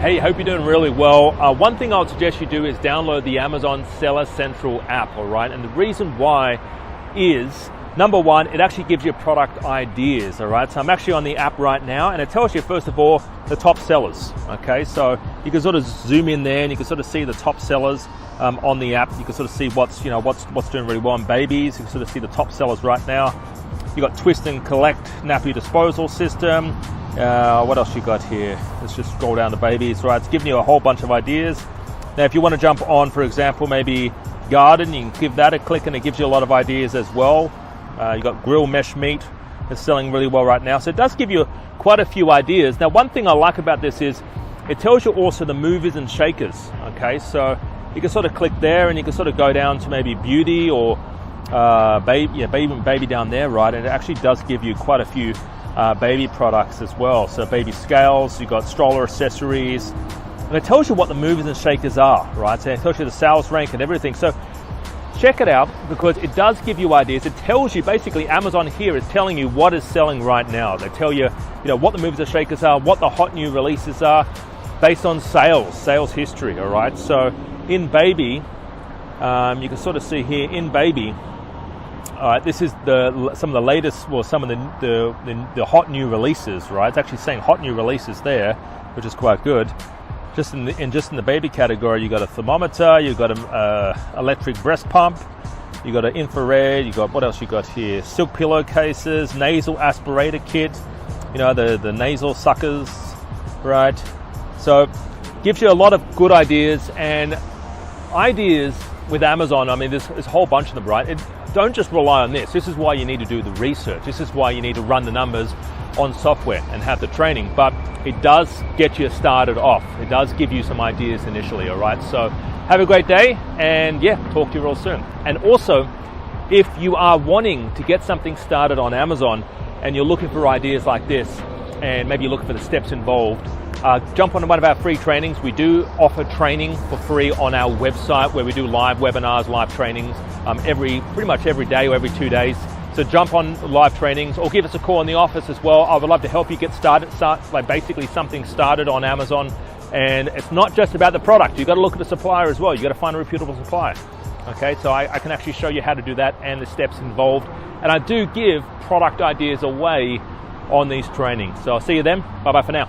Hey, hope you're doing really well. One thing I would suggest you do is download the Amazon Seller Central app, all right? And the reason why is, number one, it actually gives you product ideas, all right? So I'm actually on the app right now, and it tells you, first of all, the top sellers, okay? So you can sort of zoom in there, and you can sort of see the top sellers on the app. You can sort of see what's doing really well in babies. You can sort of see the top sellers right now. You got Twist and Collect nappy disposal system. What else you got here? Let's just scroll down to babies, right? It's giving you a whole bunch of ideas. Now, if you want to jump on, for example, maybe garden, you can give that a click and it gives you a lot of ideas as well. You got grill mesh meat. It's selling really well right now. So it does give you quite a few ideas. Now, one thing I like about this is it tells you also the movers and shakers, okay? So you can sort of click there and you can sort of go down to maybe beauty or baby down there, right? And it actually does give you quite a few baby products as well. So baby scales, you've got stroller accessories, and it tells you what the movers and shakers are, right? So it tells you the sales rank and everything. So check it out because it does give you ideas. It tells you, basically Amazon here is telling you what is selling right now. They tell you, what the movers and shakers are, what the hot new releases are based on sales history, all right? So in baby, you can sort of see here in baby, this is some of the latest, well, some of the hot new releases, right? It's actually saying hot new releases there, which is quite good. Just in the baby category, you got a thermometer, you got an electric breast pump, you got an infrared, you got, what else you got here? Silk pillowcases, nasal aspirator kit, the nasal suckers, right? So gives you a lot of good ideas and ideas with Amazon. I mean, there's a whole bunch of them, right? Don't just rely on this. This is why you need to do the research. This is why you need to run the numbers on software and have the training. But it does get you started off. It does give you some ideas initially, all right? So have a great day, and yeah, talk to you real soon. And also, if you are wanting to get something started on Amazon and you're looking for ideas like this, and maybe you're looking for the steps involved, jump on one of our free trainings. We do offer training for free on our website where we do live webinars, live trainings pretty much every day or every 2 days. So jump on live trainings or give us a call in the office as well. I would love to help you get started, basically something started on Amazon. And it's not just about the product. You've got to look at the supplier as well. You've got to find a reputable supplier. Okay, so I can actually show you how to do that and the steps involved. And I do give product ideas away on these trainings. So I'll see you then. Bye-bye for now.